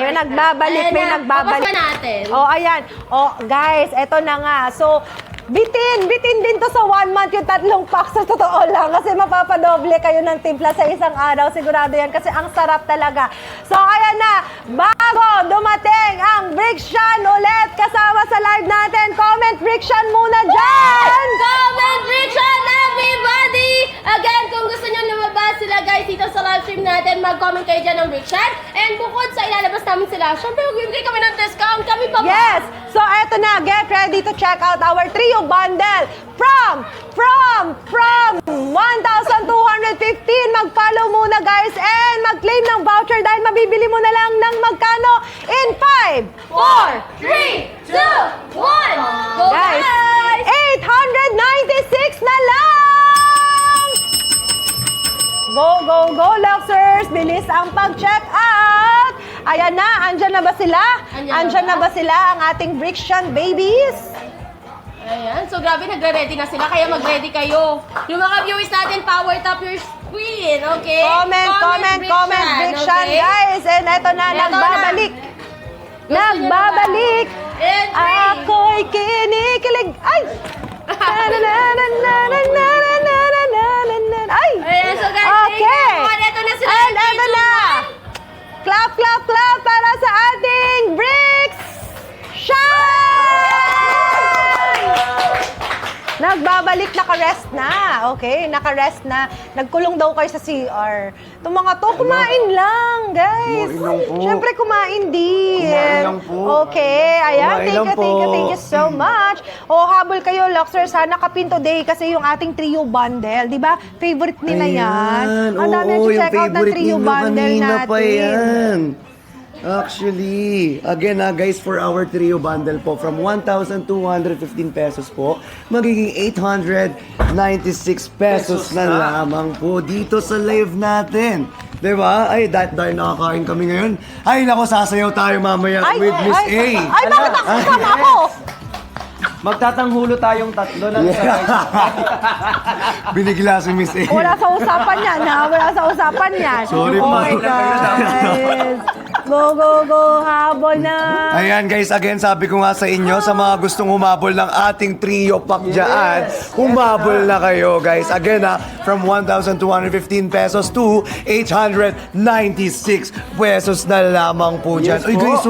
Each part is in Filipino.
May nagbabalik, may nagbabalik. Focus pa natin. Oh, ayan. Oh, guys, eto na nga. So, bitin din to sa 1 month yung 3 packs sa totoo lang kasi mapapadoble kayo ng timpla sa isang araw. Sigurado yan kasi ang sarap talaga. So, ayan na. Bago dumating ang Brixian ulit kasama sa live natin. Comment Brixian muna dyan! Comment Brixian, everybody! Again, kung gusto nyo lumabas sila guys dito sa live stream natin, mag-comment kayo dyan ng Brixian. And bukod sa ilalabas namin sila, syempre magbibigay kami ng discount. Kami pa ba? Yes! So, eto na. Get ready to check out our trio bundle from 1,215. Mag-follow muna guys and mag-claim ng voucher dahil mabibili mo na lang ng magkano in 5, 4, 3, 2, 1! Go guys! guys! 896 na lang! Go, go, go, Luxers! Bilis ang pag-check out! Ayan na, andyan na ba sila? Andyan na ba sila ang ating Brixian babies? Ayan, so grabe nagre-ready na sila, kaya mag-ready kayo. Yung mga viewers natin, power tap your screen, okay? Comment, Brixian, okay? guys! And eto na, Eto nagbabalik! Gusto nyo Nagbabalik! In 3, Ako'y kinikilig! Ay! Ay! Ayan, so guys, Okay! eto na sila. And eto na! Clap, clap, clap para sa ating Bricks Nagbabalik, naka-rest na. Okay, naka-rest na. Nagkulong daw kayo sa CR. Itong mga to, kumain lang, guys. Kumain lang po. Siyempre, kumain din. Kumain lang po. Okay, ayan. Kumain lang Thank you po. so much. O, habol kayo, Luxer. Sana kapinto day kasi yung ating trio bundle. Di ba? Favorite nila yan. Ang dami Oo, check out ng trio bundle kanina natin. pa yan. Actually, again guys, for our trio bundle po, from 1,215 pesos po, magiging 896 pesos na lamang po dito sa live natin. Diba? Ay, dahil nakakain kami ngayon. Ay, nako, sasayaw tayo mamaya with Miss A. Ay, bakit nakasama ako? Magtatanghulo tayong tatlo ng Binigla si Miss A. Wala sa usapan yan, ha? Wala sa usapan yan. Sorry, oh ma. my guys. Go, go, go. Habol na. Ayan guys, again sabi ko nga sa inyo, sa mga gustong humabol ng ating trio pack dyan, humabol na kayo guys. Again from 1,215 pesos to 896 pesos na lamang po dyan. Uy guys,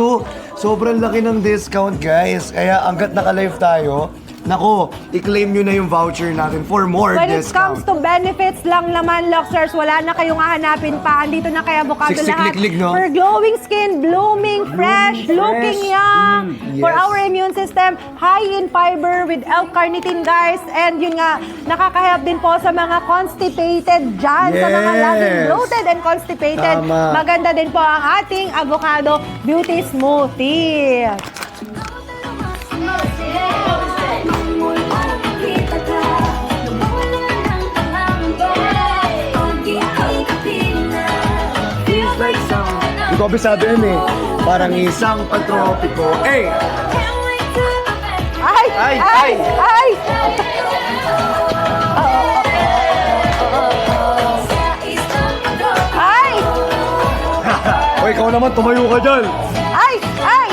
sobrang laki ng discount guys. Kaya hanggat naka-live tayo, nako, i-claim nyo na yung voucher natin for more When it comes discount. to benefits lang naman, Luxers, wala na kayong hahanapin pa. Andito na kay Avocado lahat. Siksik-liklik, no? For glowing skin, blooming, fresh, looking young. For yes. our immune system, high in fiber with L-carnitine, guys. And yun nga, nakaka-help din po sa mga constipated dyan. Sa mga Yes. laging bloated and constipated. Tama. Maganda din po ang ating Avocado Beauty Smoothie. Hindi ko abisado yun eh. Parang isang patropiko. Eh! Ay! Ay! Ay! Ay! Ay! O ikaw naman, tumayo ka dyan! Ay! Ay!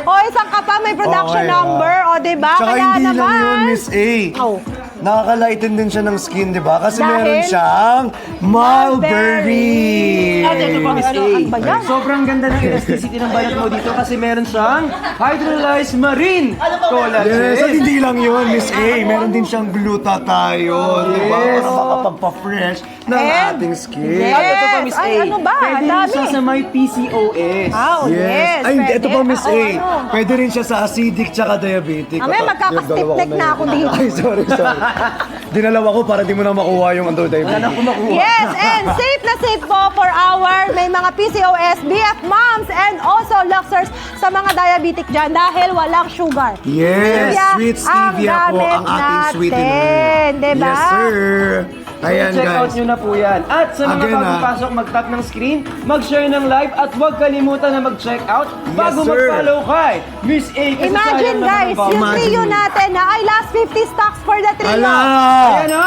O, isang ka pa, may production Okay, number. O, diba? Tsaka Kaya hindi naman. lang yun, Miss A. Oh. Nakaka-lighten din siya ng skin, di ba? Kasi Dahil? meron siyang mulberry. At ito pa, Miss A. Ano ba yan? Sobrang ganda ng elasticity ng balat mo dito kasi meron siyang hydrolyzed marine collagen. Yes, at hindi lang yun, Miss A. Meron din siyang glutathione, di ba? Yes. Para makapagpa-fresh ng And- ating skin. Yes. At ito pa, Miss A. Ay, ano ba? Pwede Ang rin dami. siya sa may PCOS. Oh, yes. Ay, pwede. ito pa, Miss Ah, A. ano? Pwede rin siya sa acidic tsaka diabetic. Mamaya magkaka-stiff neck na ako dito. Ay, sorry. Dinalawa ko para di mo na makuha yung diabetic. Wala na akong makuha. Yes, and safe na safe po for our may mga PCOS, BF moms, and also Luxers sa mga diabetic dyan dahil walang sugar. Yes, Stevia sweet ang stevia po gamit ang ating natin, sweetener. diba? Yes, sir. Ayan, check out guys. nyo na po yan. At sa mga Again, bagong pasok, mag-tap ng screen, mag-share ng live, at huwag kalimutan na mag-check out bago sir. mag-follow kay Miss A. Kasi Imagine sayang naman guys, ang bawat- yung Imagine. trio natin na ay last 50 stocks for the trio. Ala! Ayan na!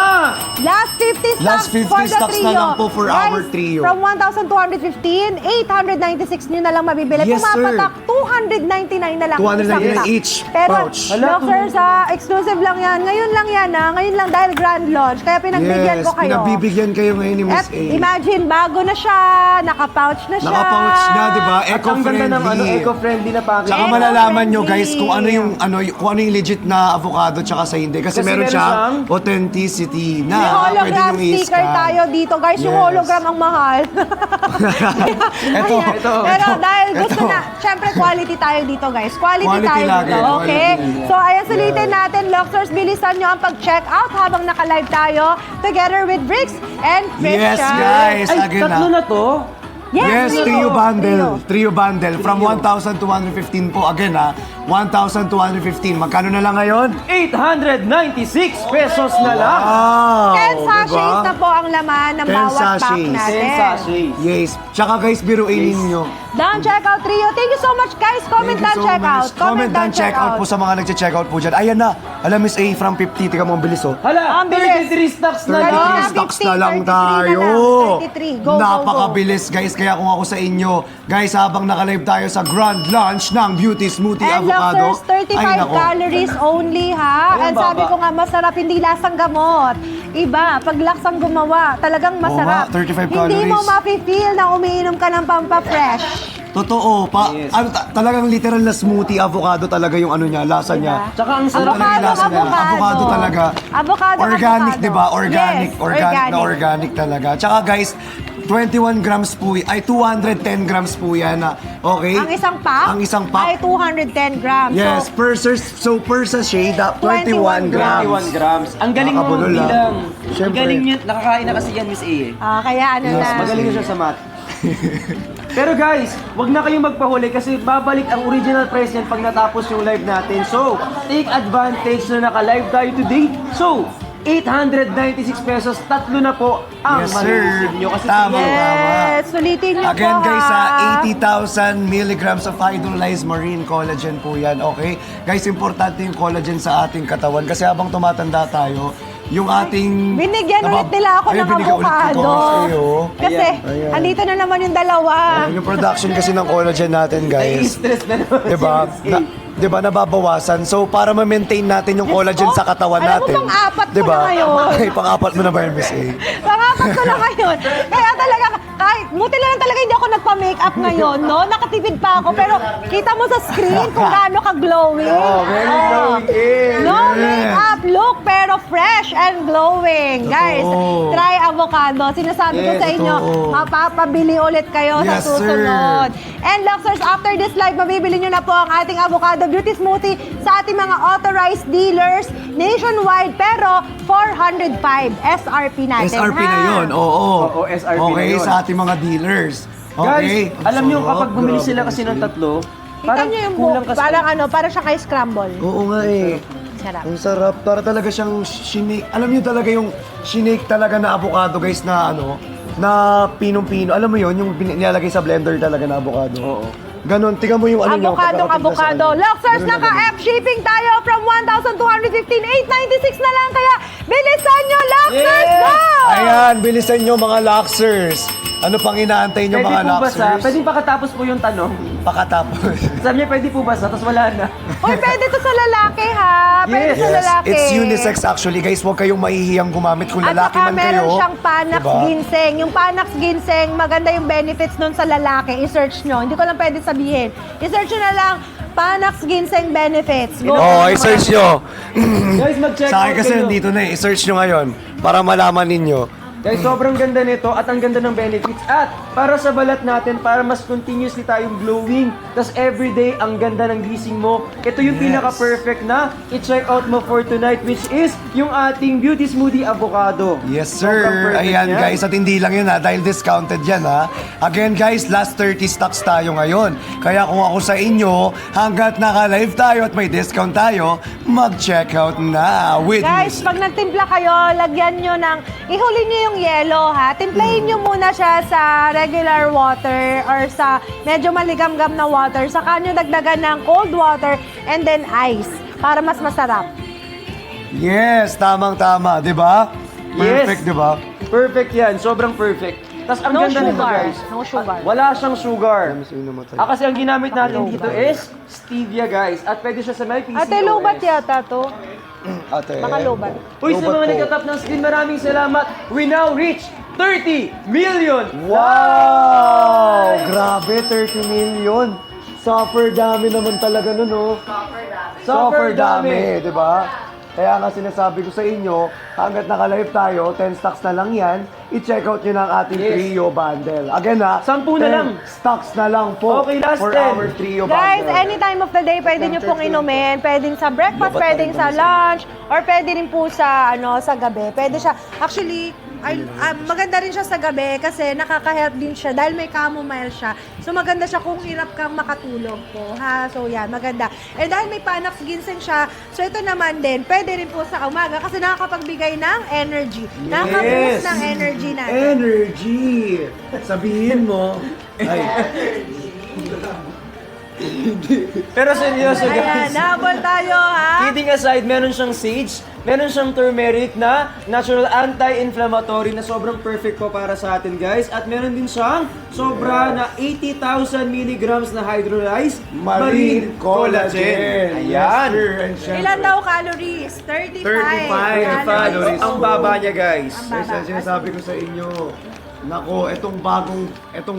Last 50 stocks Last 50 for the stocks trio. na lang po for Guys, our trio. From 1,215, 896 nyo na lang mabibili. Yes, sir. Pumapatak, 299 na lang. 299 isang pack. each Pero, pouch. no, sir, exclusive lang yan. Ngayon lang yan, ha? Ngayon lang dahil grand launch. Kaya pinagbigyan Yes, ko kayo. pinagbibigyan kayo ngayon ni Miss At A. imagine, bago na siya, naka-pouch na siya. Naka-pouch na, di ba? At ang ganda ng eco-friendly na package. Tsaka Eco-friendly. malalaman nyo guys kung ano yung legit na avocado tsaka sa hindi. Kasi Kasi meron meron siyang siyang authenticity May na hologram nyo sticker i-scan. tayo dito. Guys, yung Yes. hologram ang mahal. Ito, Ayan. ito. Pero dahil gusto Ito. na, syempre quality tayo dito guys. Quality tayo lagi, dito, okay? quality. So ayan, sulitin natin, Luxors, bilisan nyo ang pag-check out habang naka-live tayo together with Bricks and Yes, Christian. guys. Ay, Again, tatlo na to? Yes, trio trio. bundle. Trio bundle. From Trio. 1,215 po. Again 1,215. Magkano na lang ngayon? 896 pesos na lang. Wow! 10 sachets na po ang laman ng 10 bawat pack sachets. natin. 10 sachets. Yes. Tsaka guys, biruin ninyo. Down check out trio. Thank you so much guys. Comment Thank down you so check much. out. Comment down check out po sa mga nagche-check out po dyan. Ayan na. Alam, Miss A, from 50. Tika mo, ang bilis oh. Hala, Ang bilis. 33 stocks na 33 lang. 50, stocks na lang 33 na tayo. lang. 33. Go, go, go. Napakabilis guys. Kaya kung ako sa inyo, guys, habang nakalive tayo sa grand launch ng Beauty Smoothie And Avocado. Luxors, 35 ay, nako. calories only ha. Ay, And sabi baba. ko nga, masarap, hindi lasang gamot. Iba, pag laksang gumawa, talagang masarap. nga, 35 Hindi mo calories. mafe-feel na umiinom ka ng pampa-fresh. Totoo. Yes. Talagang literal na smoothie avocado talaga yung ano niya, lasa niya. Tsaka ang sarap. Talaga yung lasa niya. Avocado talaga. Avocado, Organic, avocado. di ba? Organic. Yes, Organic talaga. Tsaka guys, 21 grams po, ay 210 grams po yan. Okay? Ang isang pack? Ang isang Ay pack. 210 grams. Yes, So, per sachet, 21 21 grams. 21 grams. Ang galing mo Nakakabulol, ah. bilang. Ang Siyempre. galing niya. Nakakain na kasi yan, Miss A. kaya ano Yes, na. Magaling na siya sa math. Pero guys, wag na kayong magpahuli kasi babalik ang original price niyan pag natapos yung live natin. So, take advantage na naka-live tayo today. So, 896 pesos, tatlo na po ang Yes, sir. ma-receive nyo. Kasi Tama. Yes, sulitin niyo Again po guys, ha. 80,000 milligrams of hydrolyzed marine collagen po yan, okay? Guys, importante yung collagen sa ating katawan kasi habang tumatanda tayo, yung ating... Binigyan ulit nila ako Ayun, ng binigyan ulit ko avocado. sa'yo. Kasi, Ayan. andito na naman yung dalawa. Yung production kasi ng collagen natin, guys. stress na naman. Diba? si Miss A. Diba, nababawasan. So, para ma-maintain natin yung collagen ko, sa katawan alam mo, natin. pang-apat ko diba? na ngayon. Ay, pang-apat mo na ba yun, Miss A? Pangapat ko na ngayon. Kaya talaga, kahit, buti na lang talaga hindi ako nagpa-makeup ngayon, no? Nakatipid pa ako, pero kita mo sa screen kung gaano ka-glowing. Oh, very glowing, eh. No Yes. makeup look, pero fresh and glowing. Guys, Totoo. try avocado. Sinasabi ko Yes, sa inyo, totoo. mapapabili ulit kayo Yes, sa susunod. sir. And Luxors, after this live, mabibili nyo na po ang ating avocado beauty smoothie sa ating mga authorized dealers nationwide, pero 405 SRP natin. SRP na ha? yun, oo. Oo, SRP na okay, yun. sa ating mga dealers. Guys, Okay. alam niyo Sarap, kapag bumili grabe sila naman kasi ng sila. tatlo, Kita parang nyo yung kulang buhok, kasi. parang siya kay scramble. Oo nga eh. Sarap. Ang sarap. Para talaga siyang shinake. Alam niyo talaga yung shinake talaga na avocado guys na na pinong-pino. Alam mo yon yung nilalagay sa blender talaga na avocado. Oo. Ganon. Tingnan mo yung ano nyo. Avocadong avocado. Luxors, Ganun na naka-F shipping tayo from 1,215, 896 na lang. Kaya bilisan nyo, Luxors, Yeah! go! Ayan, bilisan nyo mga Luxers. Ano pang inaantay nyo Pwede mga po ba sa, Luxers? pwede pakatapos po yung tanong. Pakatapos. Sabi niya pwede po ba sa, tapos wala na. Uy, pwede to sa lalaki, ha? Pwede Yes. sa lalaki. It's unisex actually guys. Huwag kayong mahihiyang gumamit kung At lalaki saka man kayo. meron siyang Panax Diba? Ginseng. Yung Panax Ginseng, maganda yung benefits nun sa lalaki. I-search nyo. Hindi ko lang pwede sabihin. I-search nyo na lang, Panax Ginseng benefits. Go. Oo, i-search nyo. Guys, mag-check Sa akin out kasi kayo. nandito na eh. I-search nyo ngayon para malaman ninyo Guys, sobrang ganda nito at ang ganda ng benefits. At para sa balat natin, para mas continuously tayong glowing, tas everyday ang ganda ng gising mo. Ito yung pinaka-perfect na i-check out mo for tonight, which is yung ating Beauty Smoothie Avocado. Yes, Sobrang sir. perfect Ayan, niya. guys. At hindi lang yun, ha, dahil discounted yan, ha. Again, guys, last 30 stocks tayo ngayon. Kaya kung ako sa inyo, hanggat naka-live tayo at may discount tayo, mag-check out na with Guys, pag nagtimpla kayo, lagyan nyo ng, ihuli nyo yung yellow ha. Timplahin nyo muna siya sa regular water or sa medyo maligamgam na water. Saka nyo dagdagan ng cold water and then ice para mas masarap. Yes, tamang-tama, di ba? Perfect, Yes. di ba? Perfect yan. Sobrang perfect. Tas ang No ganda nito, sugar. guys. No sugar. Wala siyang sugar. Kasi ang ginamit natin dito is stevia, guys. At pwede siya sa may PCOS. Ate, lobat yata to. Ate. Baka lobat. Uy, sa Lobat mga po. nagtatap ng screen, maraming salamat. We now reach 30 million! Wow! Grabe, 30 million. Super dami naman talaga nun, no? Super dami, di ba? Kaya nga sinasabi ko sa inyo, hanggat naka-live tayo, 10 stocks na lang yan, i-check out nyo na ang ating Yes. trio bundle. Again ha, 10 na 10 lang. stocks na lang po Okay, last for 10. our trio Guys, bundle. any time of the day, pwede nyo pong inumin. Pwedeng sa breakfast, Lobat pwedeng pa sa rin lunch, or pwede rin po sa, sa gabi. Pwede siya, actually, maganda rin siya sa gabi kasi nakaka-help din siya dahil may chamomile siya. So maganda siya kung hirap kang makatulog po, ha? So yan, maganda. Eh dahil may Panax ginseng siya, so ito naman din, pwede rin po sa umaga kasi nakakapagbigay ng energy. Nakaka-boost ng energy natin. Energy! Sabihin mo, ay, Pero seryoso, Ayan, guys. nabol tayo, ha? Kidding aside, meron siyang sage, meron siyang turmeric na natural anti-inflammatory na sobrang perfect po para sa atin, guys. At meron din siyang sobra na 80,000 milligrams na hydrolyzed marine collagen. Ayan. Yes, sir. And syempre, Ilan daw calories? 35. 35 calories. Ang baba niya, guys. Ang Guys, ang sinasabi ko sa inyo, nako, etong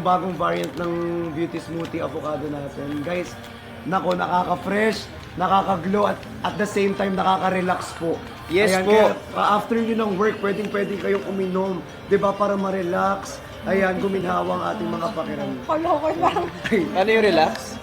bagong variant ng Beauty Smoothie Avocado natin. Guys, nako, nakaka-fresh, nakaka-glow at the same time nakaka-relax po. Yes po. Kaya, after nyo ng work, pwedeng kayong uminom, 'di ba, para ma-relax. Ayan, guminhawa ang ating mga pakiramdam. Kolokon lang. Ano yung relax?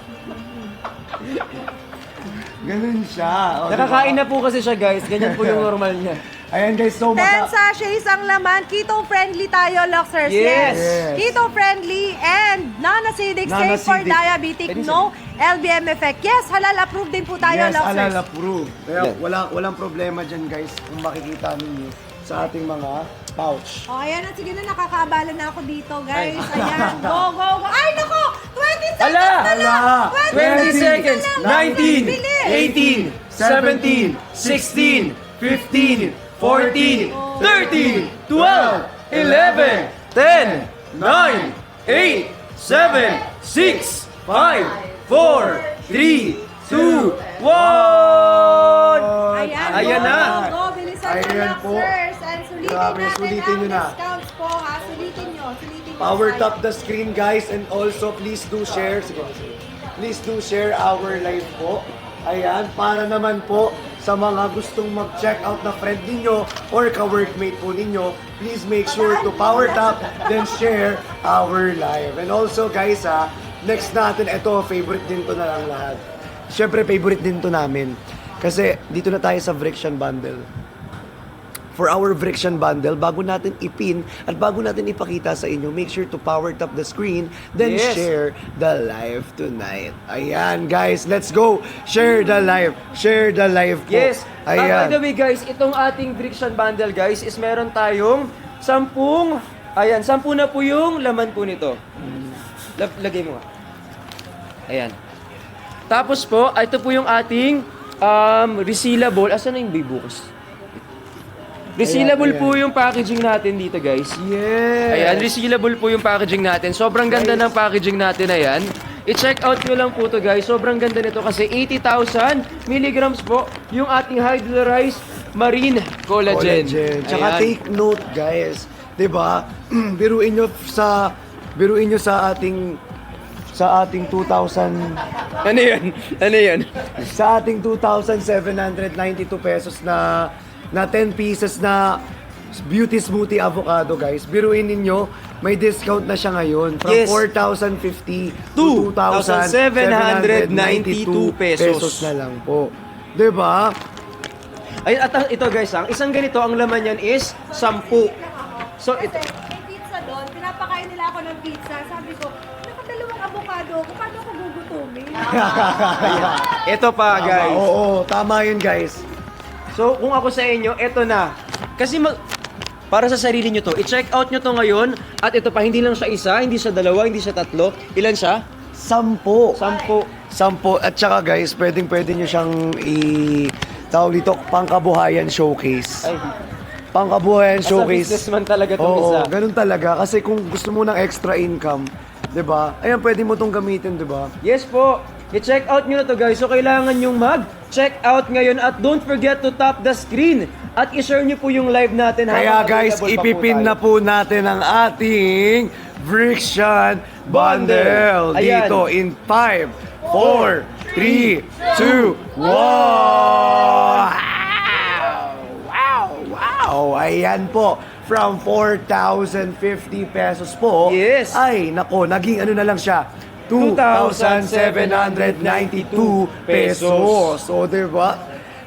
Ganun siya. O, Nakakain diba? na po kasi siya, guys. Ganyan po yung normal niya. Ayan guys, so 10 sachets ang laman. Keto-friendly tayo, Luxers. Yes. Keto-friendly and non-acidic, safe for Non-acidic. diabetic, Pwede no LBM effect. Yes, halal approved din po tayo, Yes, Luxers. alala approved. Kaya walang problema dyan guys kung makikita ninyo sa ating mga pouch. Oh, ayan na. Sige na, nakakaabala na ako dito, guys. Ayan. Go, go, go. Ay, nako! 20 seconds Ala! na lang! Ala! 20 seconds! na lang. 19, Bilis! 18, 17, 16, 15, 14, 13, 12, 11, 10, 9, 8, 7, 6, 5, 4, 3, 2, 1! Ayan, Ayan go, na. go, go. Bilisan nyo, Ayan po. Luxers. And sulitin Grabe, natin sulitin ang nyo na. discounts po, ha? Sulitin nyo. Sulitin nyo. Power Sayang. tap the screen guys and also please do share. Sige. Please do share our live po. Ayan, para naman po sa mga gustong mag-check out na friend ninyo or ka-workmate po ninyo, please make sure to power tap then share our live. And also guys next natin, ito favorite din to na lang lahat. Siyempre favorite din to namin kasi dito na tayo sa Vrixian Bundle. For our Vrixian Bundle, bago natin ipin at bago natin ipakita sa inyo, make sure to power tap the screen, then Yes. share the live tonight. Ayan, guys, let's go! Share the live! Share the live po! Yes. By Ayan. the way, guys, itong ating Vrixian Bundle, guys, is meron tayong 10, ayan, 10 na po yung laman po nito. Lagay mo nga. Ayan. Tapos po, ito po yung ating resealable. Asan na yung bukas? Resealable Ayan, po yung packaging natin dito, guys. Yes! Ayan, resealable po yung packaging natin. Sobrang ganda ng packaging natin, ayan. I-check out nyo lang po to, guys. Sobrang ganda nito kasi 80,000 milligrams po yung ating hydrolyzed marine collagen. Tsaka Ayan. take note, guys. 'Di ba? Biruin nyo sa ating 2,000 Ano yun? Ano yun? sa ating 2,792 pesos na 10 pieces na Beauty Smoothie Avocado, guys. Biruin ninyo, may discount na siya ngayon. From Yes. 4,050 to 2,792 pesos na lang po. Diba? Ay, at ito guys, ang isang ganito, ang laman yan is 10. So, ito. May pizza doon, pinapakain nila ako ng pizza. Sabi ko, nakadalawang avocado ako, paano ako gugutumin? Ito pa guys. Oo, tama yun, guys. So, kung ako sa inyo, ito na. Kasi para sa sarili nyo to, i-check out nyo to ngayon. At ito pa, hindi lang siya isa, hindi siya dalawa, hindi siya tatlo. Ilan siya? 10. 10. At saka guys, pwede nyo siyang tawag dito, pangkabuhayan showcase. Ay, Pangkabuhayan as a showcase. businessman talaga itong Oo, isa. ganun talaga. Kasi kung gusto mo ng extra income, 'di ba? Ayan, pwede mo tong gamitin, 'di ba? Yes po. I-check out nyo na to guys. So, kailangan yung mag-check out ngayon. At don't forget to tap the screen. At i-share nyo po yung live natin. Kaya habang guys, available pa po ipipin tayo. na po natin ang ating Friction Bundle. Ayan. Dito in 5, 4, 3, 2, 1! Wow! Ayan po. From 4,050 pesos po. Yes. Ay, nako, naging ano na lang siya. 2,792 pesos. So, diba?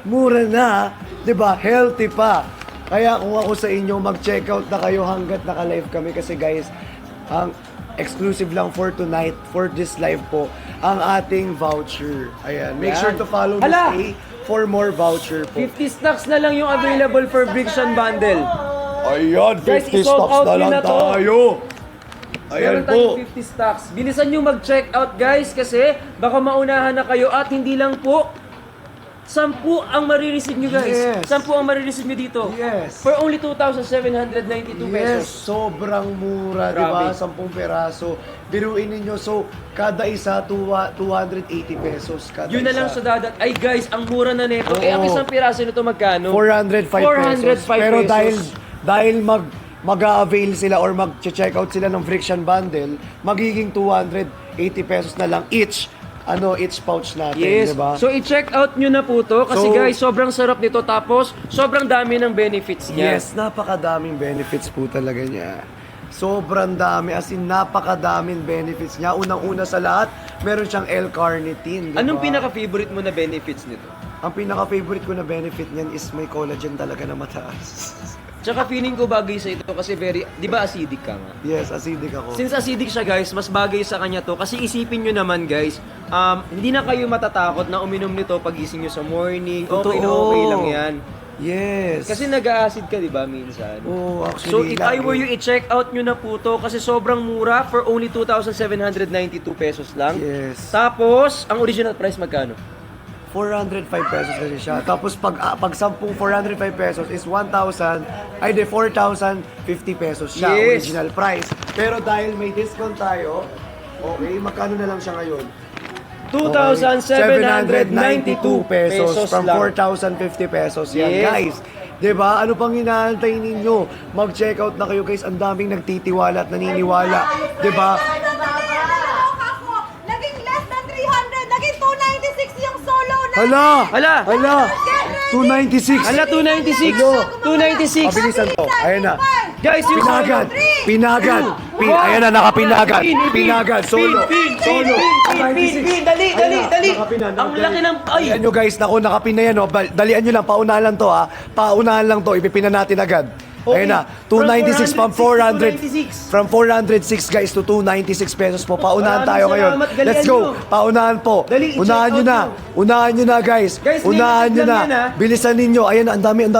Mura na. Diba? Healthy pa. Kaya kung ako sa inyo, mag-check out na kayo hanggat naka-live kami. Kasi guys, ang exclusive lang for tonight, for this live po, ang ating voucher. Ayan. Make Yan. sure to follow the Hala! stay for more voucher po. 50 stocks na lang yung available for Friction Bundle. Ayan, Guys, 50 i-sold stocks out na nyo lang na to. tayo. Ayan Meron tayong po. 50 stocks. Bilisan nyo mag-check out guys kasi baka maunahan na kayo at hindi lang po 10 ang marireceive nyo guys. Yes. 10 ang marireceive nyo dito. Yes. For only 2,792 Yes, pesos. sobrang mura, di ba? Grabe. 10 peraso. Biruin ninyo, so kada isa 280 pesos kada Yun na lang isa. sa dadat. Ay guys, ang mura na nito. Eh, ang Oo. isang piraso nito magkano? 405 pesos. 405 Pero pesos. dahil mag-avail sila or mag-check out sila ng Friction Bundle, magiging 280 pesos na lang each pouch natin, Yes. di ba? So i-check out nyo na po to kasi So- guys, sobrang sarap nito tapos sobrang dami ng benefits niya. Yes, napakadaming benefits po talaga niya. Sobrang dami, as in napakadaming benefits niya. Unang-una sa lahat, meron siyang L-carnitine, di Anong ba? pinaka-favorite mo na benefits nito? Ang pinaka-favorite ko na benefit niyan is may collagen talaga na mataas. Tsaka feeling ko bagay sa ito kasi very, di ba acidic ka nga? Yes, acidic ako. Since acidic siya guys, mas bagay sa kanya to kasi isipin nyo naman guys, hindi na kayo matatakot na uminom nito pagising nyo sa morning, okay na okay lang yan. Yes. Kasi nag-acid ka di ba minsan? Oh, So actually, if I were you, i-check out nyo na po to kasi sobrang mura for only 2,792 pesos lang. Yes. Tapos, ang original price magkano? 405 pesos kasi siya. Tapos pag 10 405 pesos is 4,050 pesos siya, Yes. original price. Pero dahil may discount tayo, okay, magkano na lang siya ngayon? 2,792 pesos from lang. 4,050 pesos yan, Yes. guys. 'Di ba? Ano pang inaantay ninyo? Mag-check out na kayo, guys. Ang daming nagtitiwala at naniniwala, 'di ba? Naging less than 300, naging 296 yung solo na. Hala! 296. Ala, 296! 296! Pabilisan to. Ayan na. Guys, yung Pinagad! Pinagad! Ayan na, nakapinagad! Pinagad! Solo! Solo! Dali! Nakapinan, Ang laki ng... Ay! Ayan nyo guys, naku, nakapin na yan. Oh. Dalian nyo lang, paunahan lang to ha. Paunahan lang to, ipipinan natin agad. Okay. Ayan na, 296 from 400. 296. From 406 guys to 296 pesos po. Paunahan Maraming tayo ngayon. salamat, galian Let's go! nyo. Paunahan po. Dali, i-check Unahan nyo out na. nyo. Unahan nyo na guys. Guys, Unahan nyo limited na. lang yan, ha? Bilisan ninyo. Ayan na, ang dami. Ayan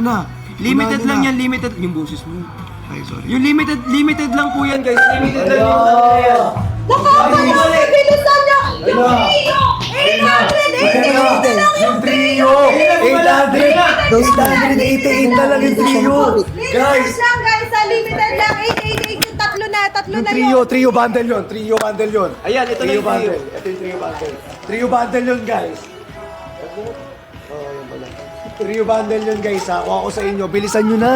na. Limited Unahan lang nyo yan, na. limited. Yung boses mo. Ay, sorry. Yung limited lang po yan guys. Limited lang yung ano na yan. Bilisan niya! Yung trio! 888 na lang Yung trio! 888 na lang yung trio! Guys! lang guys, sa limited lang, 888 yung tatlo na Yung yun. trio bundle yun. Ayan, ito na yung trio. Ito yung trio bundle. Trio bundle yun, guys. Oh, yun pala. Trio bundle yun, guys, ha. Kung ako sa inyo, bilisan nyo na.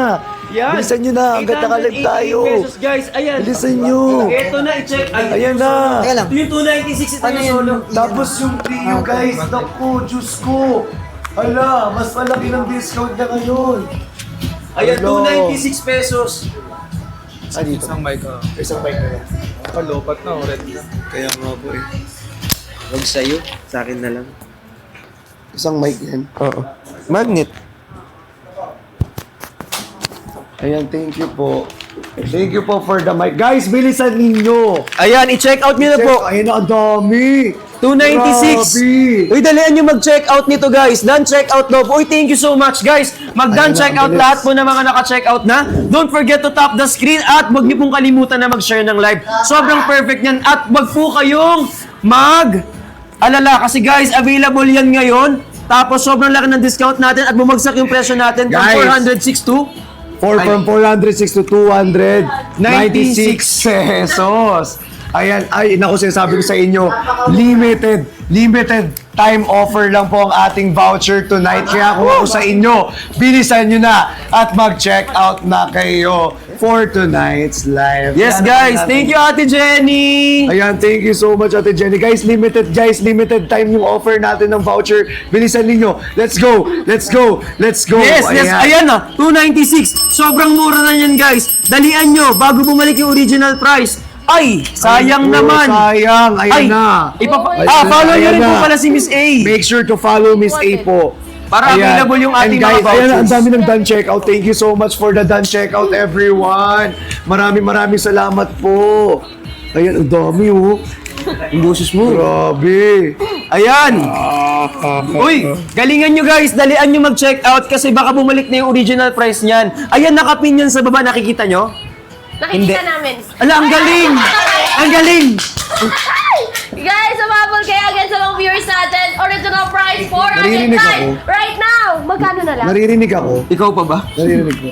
Yan. Bilisan nyo na, hanggat nakalive 888 tayo. pesos guys, ayan. Bilisan nyo. Ito na, i-check. Ay, Ayan na. Yung 296 ito yung solo. Tapos yung trio, guys, naku, Diyos ko. Ala, mas malaki ng discount na ngayon. Ayan, Hello. 296 pesos. Dito. Isang mic, Isang bike na lang. Palopat na, red na. Kaya nga po eh. Huwag sa'yo, sa akin na lang. Isang mic yan. Oo. Magnet. Ayan, thank you po. Thank you po for the mic. Guys, bilisan ninyo. Ayan, i-check out nyo na po. Ayun, ang dami. 296. Grabe. Uy, dalian nyo mag-check out nito, guys. Done check out daw. Uy, thank you so much, guys. Mag-done Ayun na, check ang out bilis. lahat po ng mga naka-check out na. Don't forget to tap the screen at huwag niyo pong kalimutan na mag-share ng live. Sobrang perfect yan. At wag po kayong alala kasi guys, available yan ngayon. Tapos sobrang laki ng discount natin at bumagsak yung presyo natin from Guys. 406 to From 406 to 296 pesos. Ayan, ay, naku, sinasabi ko sa inyo, limited time offer lang po ang ating voucher tonight. Kaya kung ako sa inyo, bilisan nyo na at mag-check out na kayo for tonight's live. Yes, guys. Thank you, Ate Jenny. Ayan, thank you so much, Ate Jenny. Guys, limited time yung offer natin ng voucher. Bilisan ninyo. Let's go. Let's go. Yes, ayan na. 296. Sobrang mura na yan, guys. Dalian nyo bago bumalik yung original price. Ay, sayang Ay, naman. Sayang. Ayan Ay, na. follow nyo Ayan rin po na. pala si Miss A. Make sure to follow Miss A po. Para available yung ating And guys, mga ayan, vouchers. ang dami ng done checkout. Thank you so much for the done checkout, everyone. Maraming salamat po. Ayan, ang dami oh. Yung boses mo. Grabe. Ayan. Uy, galingan nyo guys. Dalian nyo mag-check out kasi baka bumalik na yung original price niyan. Ayan, nakapin yan sa baba. Nakikita nyo? Nakikita namin. Ala, ang galing! Ang galing! Guys, umabol kayo agad sa mga viewers natin. Original price, Naririnig 405. ako. Right now. Magkano na lang? Naririnig ako. Ikaw pa ba? Naririnig ko.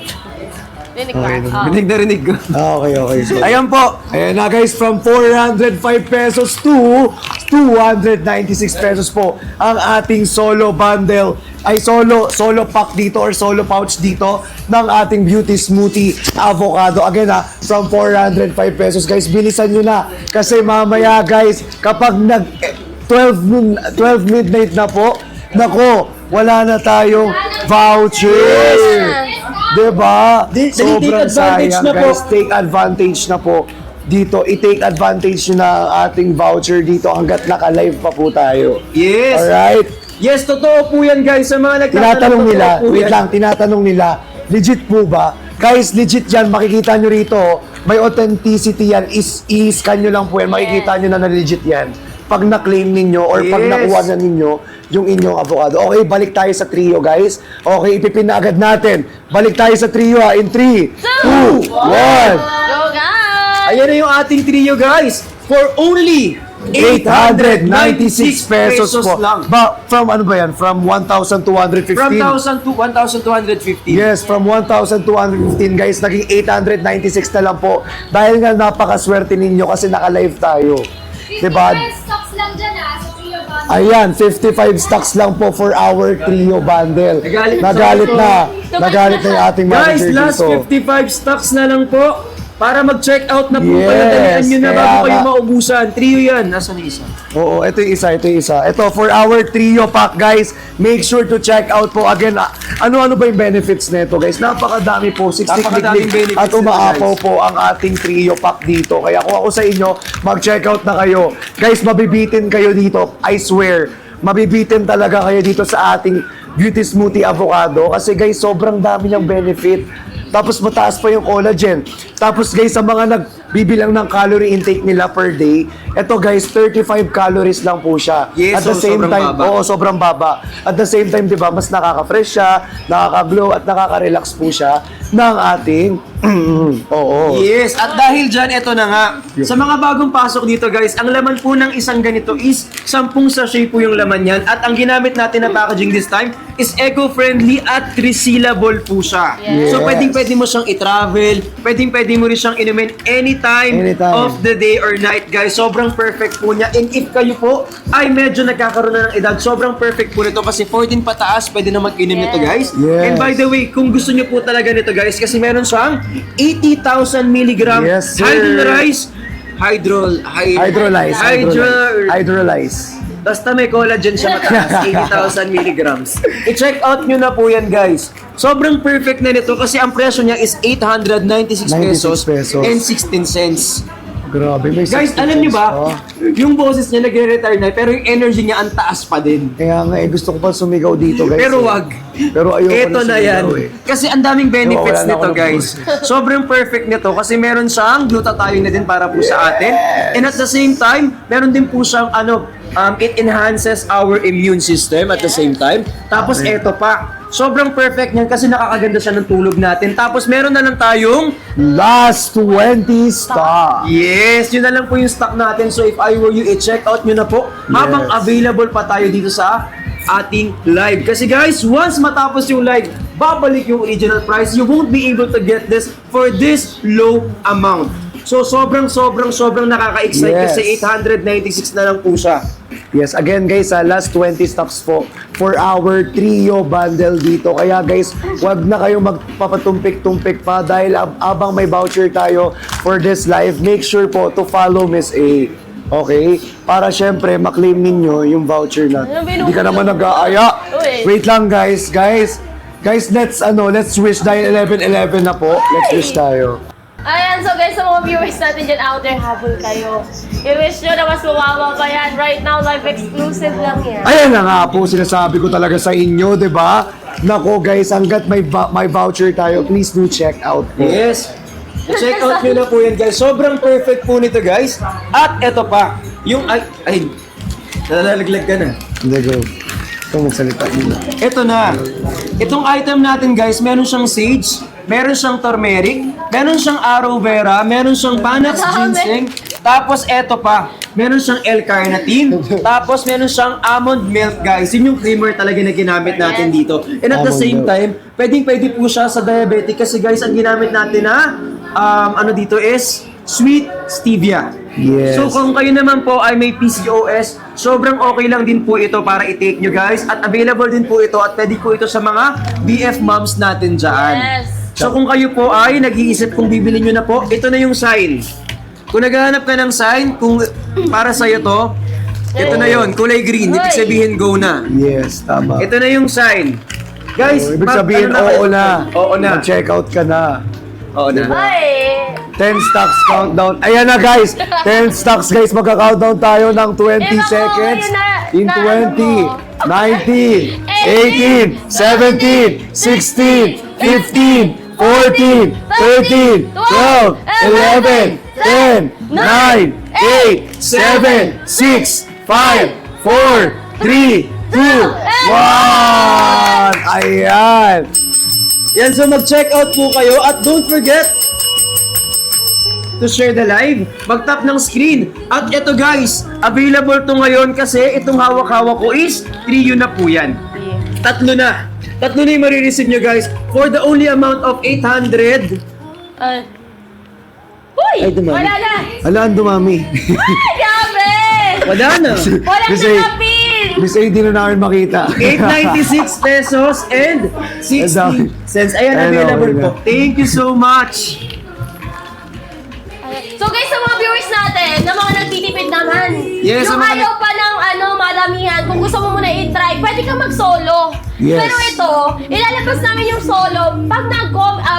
Rinig ba? Oh. Rinig na rinig ko. Okay. So, Ayan po. ayan na guys, from 405 pesos to 296 pesos po ang ating solo bundle ay solo pack dito or solo pouch dito ng ating beauty smoothie avocado. Again from 405 pesos guys, bilisan nyo na kasi mamaya guys, kapag 12 midnight na po, nako, wala na tayong voucher. Diba? Take advantage na po. Guys. Take advantage na po. Dito, i-take advantage nyo na ang ating voucher dito hanggat naka-live pa po tayo. Yes. Alright? Yes, totoo po yan guys. Sa mga Tinatanong totoo nila, po wait yan. lang, tinatanong nila, legit po ba? Guys, legit yan. Makikita nyo rito, may authenticity yan. I-scan nyo lang po yan. Makikita nyo na legit yan. Pag na-claim ninyo or pag Yes. nakuha na ninyo yung inyong avocado. Okay, balik tayo sa trio, guys. Okay, ipipin na agad natin. Balik tayo sa trio in 3, 2, 1. Go guys! Ayan na yung ating trio guys. For only 896 pesos po. lang. From ano ba yan? From 1,215? From 1,000 to 1,250. Yes, from 1,215 guys, naging 896 na lang po. Dahil nga napakaswerte ninyo kasi naka-live tayo. Diba? Stocks lang dyan sa Trio Bundle. Ayan, 55 stocks lang po for our trio bundle. Nagalit na yung ating Guys, manager last dito. 55 stocks na lang po. Para mag-check out na po Yes, kayo. Dalian nyo na kaya bago kayo nga. maubusan. Trio yan. Nasaan yung isa? Oo, ito yung isa. Ito, for our trio pack, guys, make sure to check out po. Again, ano-ano ba yung benefits nito, guys? Napakadami po. 60 Napakadaming click benefits at umaapaw nito, guys. po ang ating trio pack dito. Kaya kung ako sa inyo, mag-check out na kayo. Guys, mabibitin kayo dito. I swear. Mabibitin talaga kayo dito sa ating beauty smoothie avocado. Kasi guys, sobrang dami niyang benefit. Tapos mataas pa yung collagen. Tapos guys, sa mga nagbibilang ng calorie intake nila per day, eto guys, 35 calories lang po siya. Yes, At the so same sobrang time, baba. sobrang baba. At the same time, 'di ba, mas nakaka-fresh siya, nakaka-glow at nakaka-relax po siya ng ating Yes, at dahil dyan, eto na nga. Sa mga bagong pasok dito guys, ang laman po ng isang ganito is 10 sachet po yung laman yan. At ang ginamit natin na packaging this time is eco-friendly at resealable po siya. Yes. So pwedeng-pwede mo siyang i-travel, pwedeng-pwede mo rin siyang inumin anytime of the day or night guys. Sobrang perfect po niya. And if kayo po ay medyo nagkakaroon na ng edad, sobrang perfect po nito kasi 14 pataas, pwede na mag-inom nito guys. Yes. And by the way, kung gusto nyo po talaga nito guys, kasi meron siyang 80,000 milligram Yes, sir. hydrolyzed hydrolyze. Basta may collagen siya mataas, 80,000 milligrams. I-check out nyo na po yan, guys. Sobrang perfect na nito kasi ang presyo niya is 896 pesos 96 pesos. and 16 cents. Grabe, may Guys, 60 alam niyo ba, pesos pa. yung boses niya nagre-retire na, pero yung energy niya ang taas pa din. Kaya nga gusto ko pa sumigaw dito guys. Pero eh. wag. Pero ayoko Ito na yan. sumigaw, eh. Kasi ang daming benefits Wala na nito, ako ng guys. Sobrang perfect nito kasi meron siyang glutathione na din para po sa atin. And at the same time, meron din po siyang it enhances our immune system at the same time. Tapos eto pa, sobrang perfect niyan kasi nakakaganda siya ng tulog natin. Tapos meron na lang tayong Last 20 stock. yes, yun na lang po yung stock natin. So if I were you, i-check out nyo na po habang available pa tayo dito sa ating live. Kasi guys, once matapos yung live, babalik yung original price. You won't be able to get this for this low amount. So sobrang nakaka-excite Yes. kasi 896 na lang po siya. Yes, again guys, last 20 stocks po for our trio bundle dito. Kaya guys, wag na kayo magpapatumpik-tumpik pa dahil abang may voucher tayo for this live, make sure po to follow Miss A. Okay? Para syempre maklaim ninyo yung voucher na. Hindi ka naman nag-aaya. Wait lang guys, guys, let's wish dahil 11-11 na po. Let's wish tayo. Ayan, so guys, sa mga viewers natin dyan out there, habol kayo. I-wish nyo na mas mawawa pa yan. Right now, live exclusive lang yan. Ayan na nga po, sinasabi ko talaga sa inyo, di ba? Nako guys, hanggat may voucher tayo, please do check out po. Yes. Check out nyo na po yan, guys. Sobrang perfect po nito, guys. At eto pa, yung ay nalalaglag ka na. Hindi, go. Ito magsalita nila. Ito na. Itong item natin, guys, meron siyang sage, meron siyang turmeric, meron siyang aloe vera, meron siyang panax ginseng, tapos eto pa, meron siyang L-carnitine, tapos meron siyang almond milk, guys. Yun yung creamer talaga na ginamit natin dito. And at the Almond same milk. time, pwede po siya sa diabetic kasi guys, ang ginamit natin na dito is sweet stevia. Yes. So kung kayo naman po ay may PCOS, sobrang okay lang din po ito para i-take nyo guys. At available din po ito at pwede po ito sa mga BF moms natin dyan. Yes. So kung kayo po ay nag-iisip kung bibili nyo na po, ito na yung sign. Kung naghahanap ka ng sign, kung para sa'yo to, ito na yon, kulay green, ibig sabihin go na. Yes, tama. Ito na yung sign. Guys, Ibig sabihin, oo na. Oo na. Mag-check out ka na. Oo na. Ay! 10 stocks countdown. Ayan na guys. 10 stocks guys. Magka-countdown tayo ng 20 Eh, baka seconds. yun na- In na 20, ano 19, 18, 17, 16, 15, 14, 13, 12, 11, 10, 9, 8, 7, 6, 5, 4, 3, 2, 1. Ayan. Yan, so mag-check out po kayo at don't forget to share the live, mag-tap ng screen. At ito guys, available to ngayon kasi itong hawak-hawak ko is trio na po yan. Tatlo na yung marireceive nyo guys for the only amount of 800. Uy! Ay, dumami. Wala na! Ala, ang dumami. Ay, grabe! Wala na. Walang Miss A, nakapin! Miss A, di na namin makita. 896 pesos and 60 cents. Ayan, Ayan, available okay po. na. Thank you so much. So guys, sa mga viewers natin, na mga nagtitipid naman, Yes, yung sa mga ayaw pa ng madamihan, kung gusto mo muna i-try, pwede kang mag-solo. Yes. Pero ito, ilalabas namin yung solo pag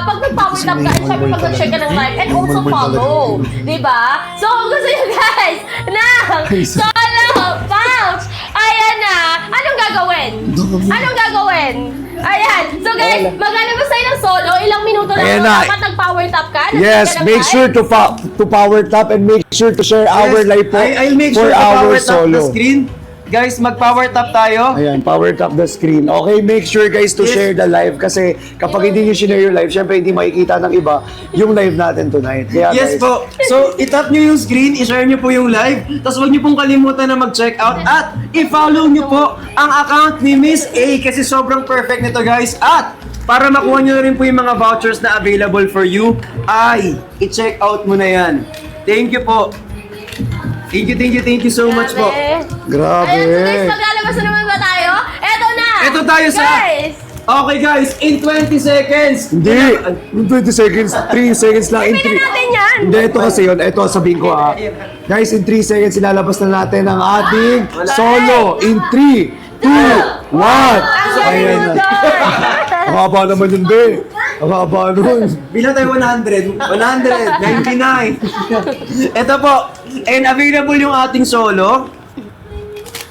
pag nag-power tap ka, at syempre pag nag-share ka ng live, and also follow. Diba? So kung gusto nyo guys, ng solo pouch, ayan na, anong gagawin? Anong gagawin? Ayan. So guys, maglalabas tayo ng solo, ilang minuto lang Ayan yun, na. dapat nag-power tap ka. nag-share Yes, ka ng make live. sure to power tap and make sure to share our Yes, live po I'll make for sure to our power tap the solo. screen. Guys, mag-power tap tayo. Ayan, power tap the screen. Okay, make sure guys to Yes. share the live kasi kapag hindi nyo share yung live, syempre hindi makikita ng iba yung live natin tonight. Kaya Yes guys, po. So, itap nyo yung screen, i-share nyo po yung live, tapos huwag nyo pong kalimutan na mag-check out at i-follow nyo po ang account ni Miss A kasi sobrang perfect nito guys. At para makuha nyo rin po yung mga vouchers na available for you, ay i-check out mo na yan. Thank you po. Thank you so much po. Grabe. grabe. Ayan, so guys, maglalabas na naman ba tayo? Eto na! Eto tayo sa Guys! Okay guys, in 20 seconds. Hindi! Yung 20 seconds, 3 seconds lang. In Pili natin yan! Hindi, ito kasi yun. Ito, sabihin ko Guys, in 3 seconds, ilalabas na natin ang ating solo. In 3, 2, 1. Ayan na. Ang haba naman yun, be. Ang haba nun. Bilang tayo 100, 99. Ito po, and available yung ating solo.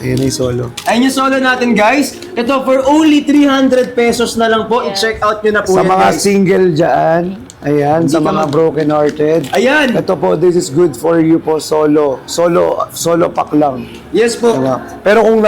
Ayan na yung solo. Ayun yung solo natin guys. Ito for only 300 pesos na lang po. I-check out nyo na po Sa yan, mga guys. single dyan, ayan, sa ka mga mag- broken-hearted. Ayan. Ito po, this is good for you po, solo. Solo pack lang. Yes po. Diba? Pero kung